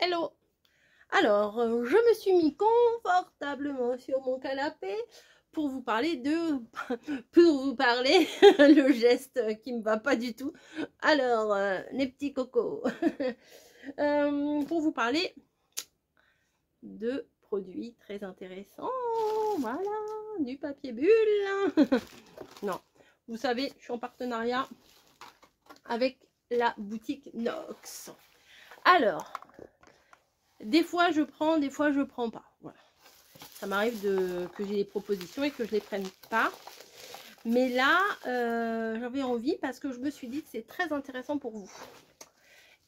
Hello! Alors, je me suis mis confortablement sur mon canapé pour vous parler le geste qui me va pas du tout. Alors, les petits cocos, pour vous parler de produits très intéressants. Voilà, du papier bulle. Non, vous savez, je suis en partenariat avec la boutique Nox. Alors, des fois je prends, des fois je prends pas. Voilà. Ça m'arrive que j'ai des propositions et que je les prenne pas. Mais là, j'avais envie parce que je me suis dit que c'est très intéressant pour vous.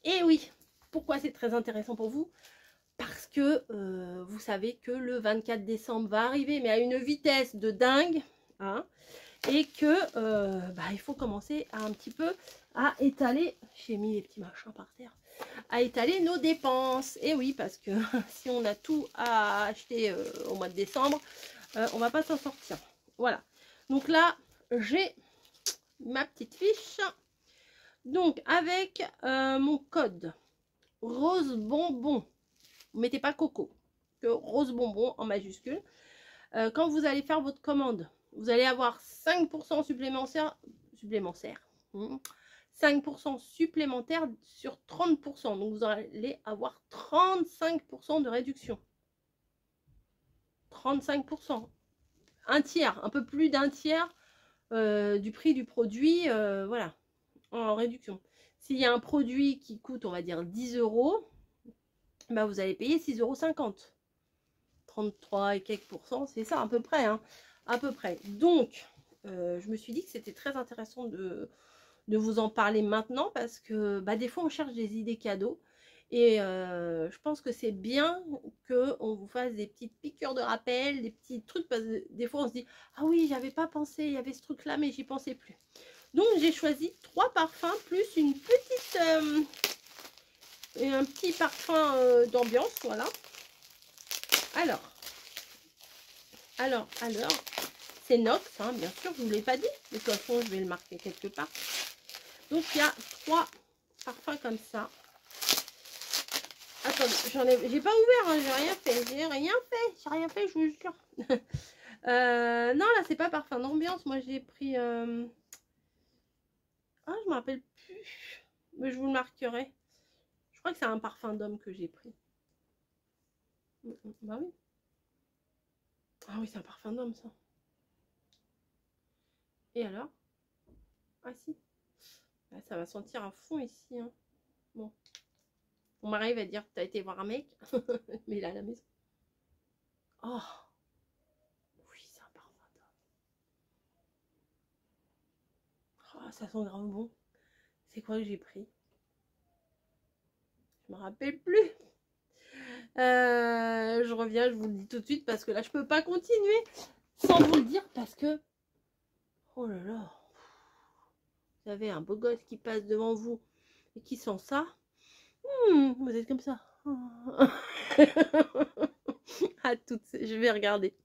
Et oui, pourquoi c'est très intéressant pour vous? Parce que vous savez que le 24 décembre va arriver, mais à une vitesse de dingue. Hein, et que il faut commencer un petit peu à étaler. J'ai mis les petits machins par terre. À étaler nos dépenses. Et oui, parce que si on a tout à acheter au mois de décembre, on va pas s'en sortir. Voilà. Donc là, j'ai ma petite fiche. Donc avec mon code rose bonbon. Vous mettez pas coco, que rose bonbon en majuscule. Quand vous allez faire votre commande, vous allez avoir 5% supplémentaire. 5% supplémentaire sur 30%. Donc, vous allez avoir 35% de réduction. 35%. Un tiers, un peu plus d'un tiers du prix du produit, voilà, en réduction. S'il y a un produit qui coûte, on va dire, 10 €, bah, vous allez payer 6,50 €. 33 et quelques pourcents, c'est ça à peu près, hein, à peu près. Donc, je me suis dit que c'était très intéressant de vous en parler maintenant parce que des fois on cherche des idées cadeaux et je pense que c'est bien qu'on vous fasse des petites piqûres de rappel, des petits trucs, parce que des fois on se dit ah oui, j'avais pas pensé, il y avait ce truc là mais j'y pensais plus. Donc j'ai choisi 3 parfums plus une petite un petit parfum d'ambiance, voilà. Alors, c'est Nox, hein, bien sûr, je ne vous l'ai pas dit. De toute façon, je vais le marquer quelque part. Donc, il y a 3 parfums comme ça. Attendez, j'ai pas ouvert, hein, j'ai rien fait, je vous jure. Non, là, c'est pas parfum d'ambiance. Moi, j'ai pris... Ah, je me rappelle plus. Mais je vous le marquerai. Je crois que c'est un parfum d'homme que j'ai pris. Bah oui. Ah oui, c'est un parfum d'homme, ça. Et alors? Ah si. Là, ça va sentir à fond ici. Hein. Bon. Mon mari va dire que tu as été voir un mec. Mais il est à la maison. Oh. Oui, c'est un parfum d'homme. Oh, ça sent grave bon. C'est quoi que j'ai pris? Je me rappelle plus. Je reviens, je vous le dis tout de suite parce que là, je peux pas continuer sans vous le dire parce que... Oh là là. Vous avez un beau gosse qui passe devant vous et qui sent ça. Vous êtes comme ça. À toutes, je vais regarder.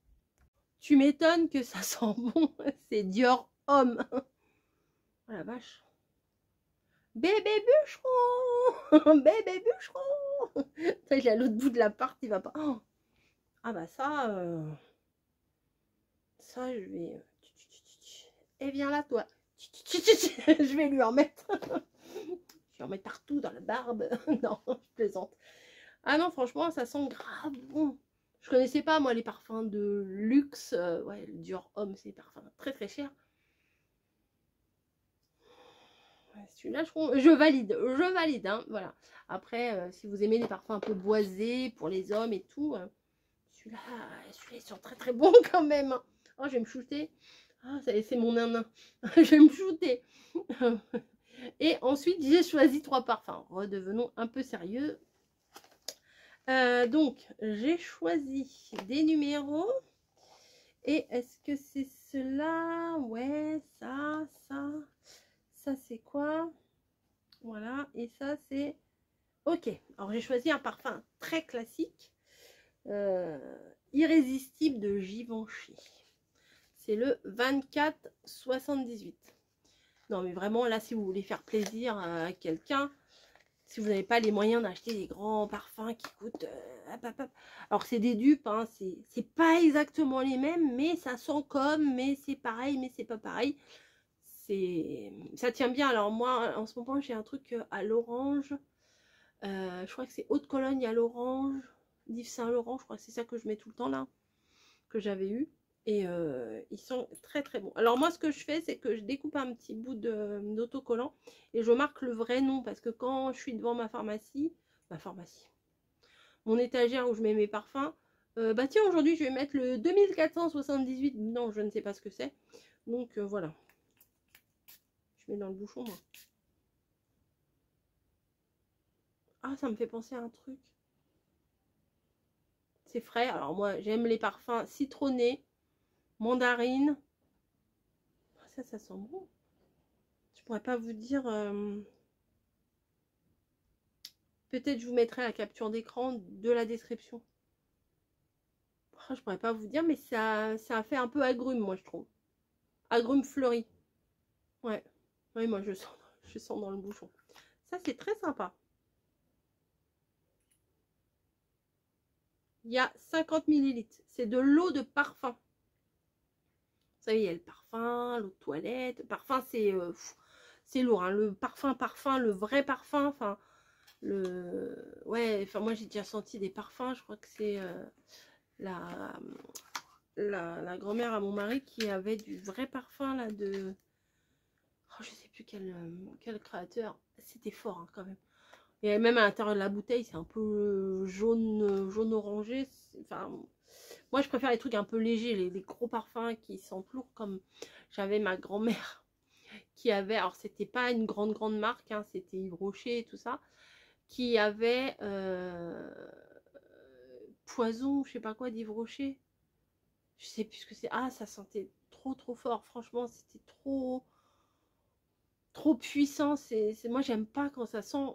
Tu m'étonnes que ça sent bon. C'est Dior Homme. Oh la vache. Bébé bûcheron. Bébé bûcheron. Il est à l'autre bout de l'appart, il va pas. Oh. Ah bah ça, ça je vais... Et viens là toi. Je vais lui en mettre. Je vais en mettre partout dans la barbe. Non, je plaisante. Ah non, franchement, ça sent grave bon. Je connaissais pas, moi, les parfums de luxe. Ouais, le Dior Homme, c'est des parfums très très chers. Ouais, celui-là, je valide, hein, voilà. Après, si vous aimez les parfums un peu boisés pour les hommes et tout, celui-là, ils sont très très bons quand même. Oh, je vais me shooter. Ah, c'est mon nanin. Je vais me shooter. Et ensuite, j'ai choisi 3 parfums. Redevenons un peu sérieux. Donc, j'ai choisi des numéros. Et est-ce que c'est cela? Ouais, ça. Ça, c'est quoi? Voilà. Et ça, c'est... Ok. Alors, j'ai choisi un parfum très classique. Irrésistible de Givenchy. C'est le 2478. Non, mais vraiment, là, si vous voulez faire plaisir à quelqu'un, Si vous n'avez pas les moyens d'acheter des grands parfums qui coûtent... Alors c'est des dupes, hein, c'est pas exactement les mêmes, mais ça sent comme, mais c'est pareil, mais c'est pas pareil. Ça tient bien. Alors moi, en ce moment, j'ai un truc à l'orange. Je crois que c'est Haute Cologne à l'orange. d'Yves Saint Laurent, je crois que c'est ça que je mets tout le temps là, que j'avais eu. Et ils sont très très bons. Alors moi, ce que je fais, c'est que je découpe un petit bout d'autocollant et je marque le vrai nom. Parce que quand je suis devant ma pharmacie, mon étagère où je mets mes parfums, bah tiens, aujourd'hui, je vais mettre le 2478. Non, je ne sais pas ce que c'est. Donc voilà. Je mets dans le bouchon, moi. Ah, ça me fait penser à un truc. C'est frais. Alors moi, j'aime les parfums citronnés, mandarine. Ça sent bon. Je pourrais pas vous dire... Peut-être je vous mettrai la capture d'écran de la description. Oh, je pourrais pas vous dire, mais ça fait un peu agrume, moi, je trouve. Agrume fleuri. Ouais. Oui, moi, je sens dans le bouchon. Ça, c'est très sympa. Il y a 50 ml. C'est de l'eau de parfum. Vous savez, il y a le parfum, l'eau de toilette. Le parfum, c'est lourd. Hein. Le parfum, le vrai parfum. Enfin, ouais, enfin, moi, j'ai déjà senti des parfums. Je crois que c'est la grand-mère à mon mari qui avait du vrai parfum, là, de... Oh, je sais plus quel créateur. C'était fort, hein, quand même. Et même à l'intérieur de la bouteille, c'est un peu jaune orangé. Enfin, moi, je préfère les trucs un peu légers, les gros parfums qui sentent lourd, comme j'avais ma grand-mère qui avait, alors c'était pas une grande marque, hein, c'était Yves Rocher et tout ça, qui avait Poison, je sais pas quoi, d'Yves Rocher. Je sais plus ce que c'est. Ah, ça sentait trop fort. Franchement, c'était trop puissant. Moi, j'aime pas quand ça sent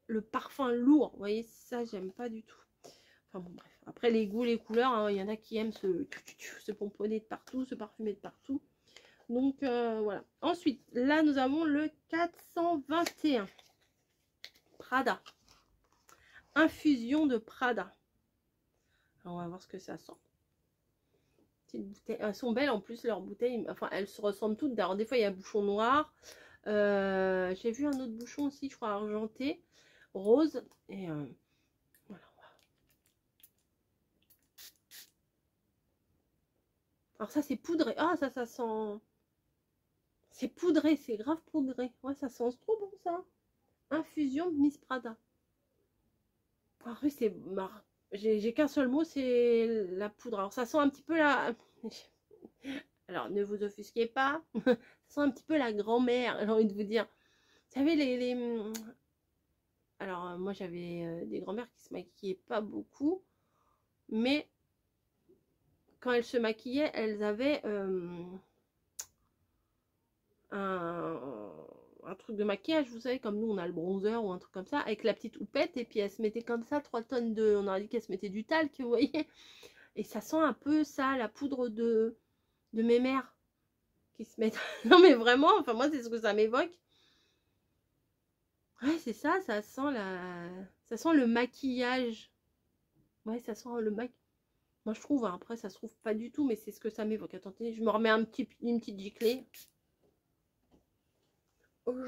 le parfum lourd. Vous voyez, ça, j'aime pas du tout. Enfin bon, bref. Après, les goûts, les couleurs, hein, il y en a qui aiment se pomponner de partout, se parfumer de partout. Donc, voilà. Ensuite, là, nous avons le 421. Prada. Infusion de Prada. Alors, on va voir ce que ça sent. Elles sont belles en plus, leurs bouteilles. Enfin, elles se ressemblent toutes. Alors, des fois, il y a un bouchon noir. J'ai vu un autre bouchon aussi, je crois, argenté, rose. Et voilà. Alors, ça, c'est poudré. Ah, ça sent... C'est poudré, c'est grave poudré. Ouais, ça sent trop bon, ça. Infusion Miss Prada. Ah oui, c'est... J'ai qu'un seul mot, c'est la poudre. Alors, ça sent un petit peu la... Alors, ne vous offusquez pas. Ça sent un petit peu la grand-mère, j'ai envie de vous dire. Vous savez, Alors, moi, j'avais des grand-mères qui se maquillaient pas beaucoup. Mais, quand elles se maquillaient, elles avaient un truc de maquillage, vous savez, comme nous, on a le bronzer ou un truc comme ça, avec la petite houppette. Et puis, elles se mettaient comme ça, 3 tonnes de... On aurait dit qu'elles se mettaient du talc, vous voyez. Et ça sent un peu ça, la poudre de mes mères qui se mettent... Non, mais vraiment, enfin, moi, c'est ce que ça m'évoque. Ouais, c'est ça, ça sent le maquillage. Ouais, ça sent le maquillage. Moi, je trouve, hein, après, ça se trouve pas du tout, mais c'est ce que ça m'évoque. Attendez, je me remets une petite giclée.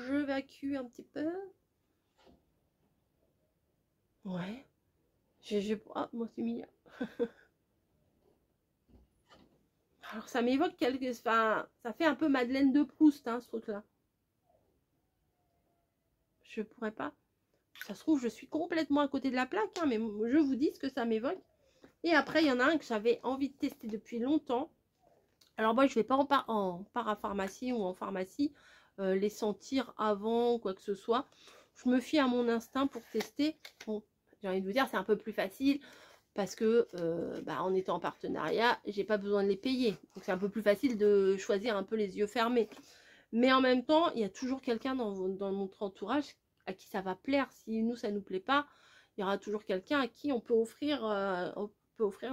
J'évacue un petit peu. Ouais. Ah, moi, c'est mignon. Alors, ça m'évoque Enfin, ça fait un peu Madeleine de Proust, hein, ce truc-là. Je pourrais pas. Ça se trouve, je suis complètement à côté de la plaque, hein, mais je vous dis ce que ça m'évoque. Et après, il y en a un que j'avais envie de tester depuis longtemps. Alors moi, je ne vais pas en parapharmacie ou en pharmacie les sentir avant ou quoi que ce soit. Je me fie à mon instinct pour tester. Bon, j'ai envie de vous dire, c'est un peu plus facile parce que en étant en partenariat, j'ai pas besoin de les payer. Donc c'est un peu plus facile de choisir un peu les yeux fermés. Mais en même temps, il y a toujours quelqu'un dans notre entourage à qui ça va plaire. Si nous, ça ne nous plaît pas, il y aura toujours quelqu'un à qui on peut offrir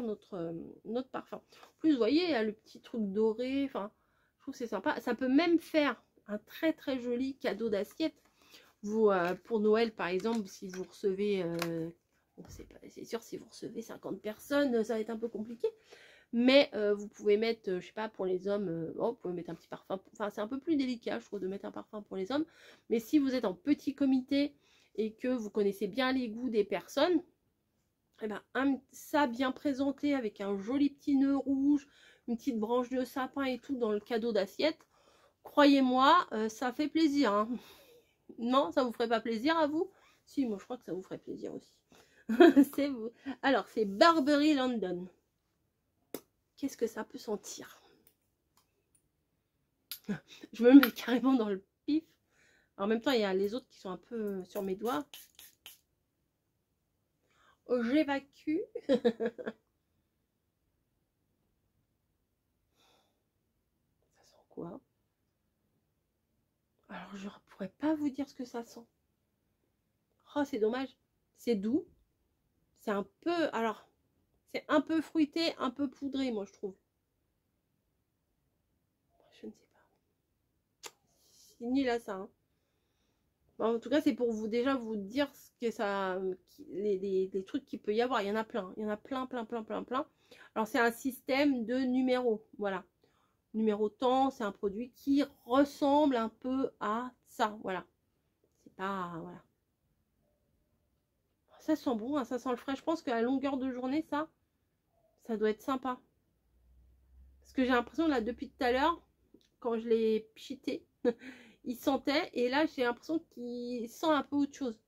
notre parfum. En plus, vous voyez, il y a le petit truc doré. Enfin, je trouve que c'est sympa. Ça peut même faire un très joli cadeau d'assiette. Vous, pour Noël, par exemple, si vous recevez, bon, c'est sûr, si vous recevez 50 personnes, ça va être un peu compliqué. Mais vous pouvez mettre, je sais pas, pour les hommes, vous pouvez mettre un petit parfum. Enfin, c'est un peu plus délicat, je trouve, de mettre un parfum pour les hommes. Mais si vous êtes en petit comité et que vous connaissez bien les goûts des personnes, eh ben, ça bien présenté avec un joli petit nœud rouge, une petite branche de sapin et tout dans le cadeau d'assiette, croyez-moi, ça fait plaisir. Hein. Non, ça vous ferait pas plaisir à vous? Si, moi je crois que ça vous ferait plaisir aussi. C'est vous. Alors, c'est Burberry London. Qu'est-ce que ça peut sentir? Je me mets carrément dans le pif. En même temps, il y a les autres qui sont un peu sur mes doigts. J'évacue. Ça sent quoi? Alors, je ne pourrais pas vous dire ce que ça sent. Oh, c'est dommage. C'est doux. C'est un peu... Alors, c'est un peu fruité, un peu poudré, moi, je trouve. Je ne sais pas. C'est nul à ça. Hein. Bon, en tout cas, c'est pour vous déjà vous dire ce que ça, les trucs qu'il peut y avoir. Il y en a plein. Il y en a plein, plein, plein, plein, plein. Alors, c'est un système de numéros. Voilà. Numéro temps, c'est un produit qui ressemble un peu à ça. Voilà. C'est pas... Voilà. Ça sent bon, hein, ça sent le frais. Je pense qu'à longueur de journée, ça doit être sympa. Parce que j'ai l'impression, là, depuis tout à l'heure, quand je l'ai pchité, il sentait. Et là, j'ai l'impression qu'il sent un peu autre chose.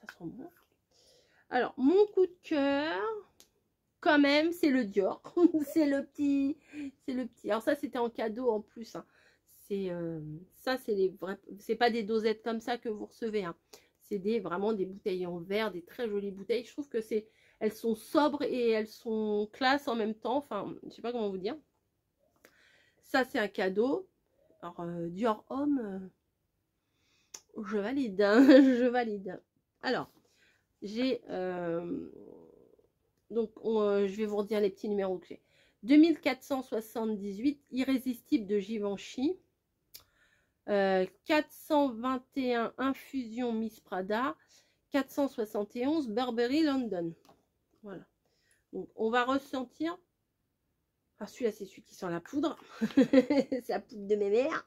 Ça sent bon. Alors, mon coup de cœur, quand même, c'est le Dior. c'est le petit. Alors ça, c'était en cadeau en plus. Hein. Ça, c'est les vrais. C'est pas des dosettes comme ça que vous recevez. Hein. C'est vraiment des bouteilles en verre, des très jolies bouteilles. Je trouve que elles sont sobres et elles sont classe en même temps. Enfin, je sais pas comment vous dire. Ça, c'est un cadeau. Alors, Dior Homme, je valide. Hein, je valide. Alors, j'ai... donc, je vais vous redire les petits numéros que j'ai. 2478, Irrésistible de Givenchy. 421, Infusion Miss Prada. 471, Burberry London. Voilà. Donc, on va ressentir. Ah, celui-là, c'est celui qui sent la poudre. C'est la poudre de mes mères.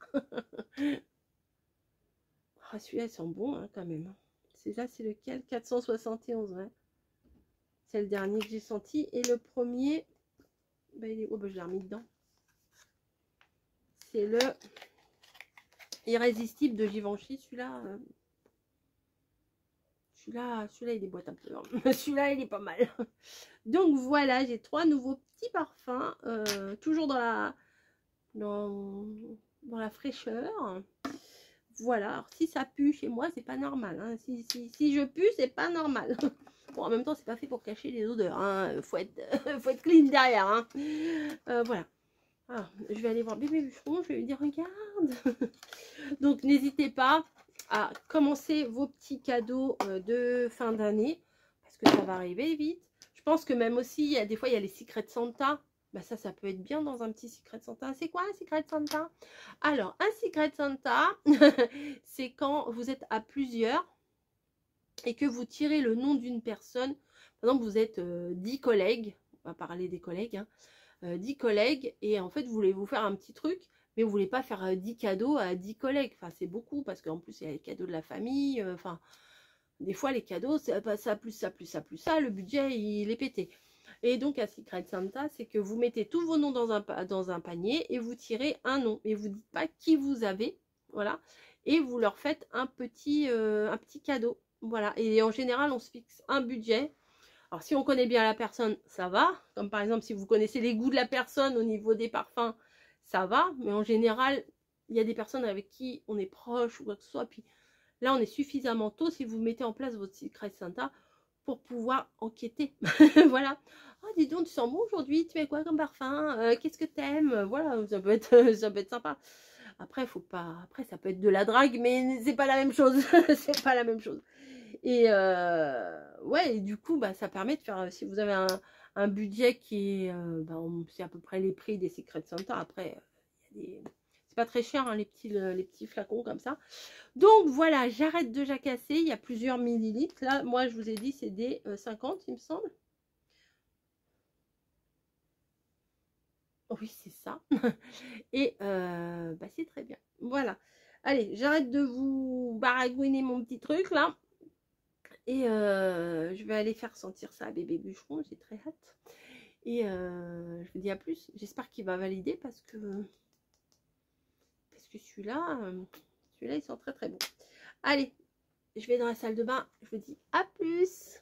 Ah, celui-là, il sent bon, hein, quand même. C'est lequel? 471, ouais. C'est le dernier que j'ai senti. Et le premier, bah, il est... oh, bah, je l'ai remis dedans. C'est le Irrésistible de Givenchy. Celui-là, il déboîte un peu. Hein. Celui-là, il est pas mal. Donc voilà, j'ai 3 nouveaux petits parfums. Toujours dans la fraîcheur. Voilà. Alors, si ça pue chez moi, c'est pas normal. Hein. Si je pue, c'est pas normal. Bon, en même temps, c'est pas fait pour cacher les odeurs. Hein. Faut être clean derrière. Hein. Voilà. Alors, je vais aller voir bébé bûcheron. Je vais lui dire, regarde. Donc, n'hésitez pas à commencer vos petits cadeaux de fin d'année. Parce que ça va arriver vite. Je pense que même aussi, des fois, il y a les Secret Santa. Bah ça peut être bien dans un petit Secret Santa. C'est quoi un Secret Santa? Alors, un Secret Santa, c'est quand vous êtes à plusieurs et que vous tirez le nom d'une personne. Par exemple, vous êtes 10 collègues. On va parler des collègues. Hein, 10 collègues. Et en fait, vous voulez vous faire un petit truc. Mais vous voulez pas faire 10 cadeaux à 10 collègues. Enfin, c'est beaucoup parce qu'en plus, il y a les cadeaux de la famille. Enfin, des fois, les cadeaux, ça plus ça, plus ça, plus ça. Le budget, il est pété. Et donc, à Secret Santa, c'est que vous mettez tous vos noms dans un panier et vous tirez un nom. Et vous ne dites pas qui vous avez. Voilà. Et vous leur faites un petit cadeau. Voilà. Et en général, on se fixe un budget. Alors, si on connaît bien la personne, ça va. Comme par exemple, si vous connaissez les goûts de la personne au niveau des parfums, ça va. Mais en général, il y a des personnes avec qui on est proche ou quoi que ce soit. Puis là, on est suffisamment tôt si vous mettez en place votre Secret Santa pour pouvoir enquêter. Voilà. Oh, dis donc, tu sens bon aujourd'hui, tu mets quoi comme parfum, qu'est-ce que t'aimes? Voilà, ça peut être sympa. Après, faut pas. Après, ça peut être de la drague, mais c'est pas la même chose. C'est pas la même chose. Et ouais, et du coup, bah, ça permet de faire. Si vous avez un budget qui est. Bah, c'est à peu près les prix des Secret Santa. Après, c'est pas très cher, hein, les petits flacons comme ça. Donc voilà, j'arrête de jacasser. Il y a plusieurs millilitres. Là, moi, je vous ai dit, c'est des 50, il me semble. Oui, c'est ça. Et bah, c'est très bien. Voilà. Allez, j'arrête de vous baragouiner mon petit truc là. Et je vais aller faire sentir ça à bébé bûcheron. J'ai très hâte. Et je vous dis à plus. J'espère qu'il va valider parce que celui-là, il sent très très bon. Allez, je vais dans la salle de bain. Je vous dis à plus.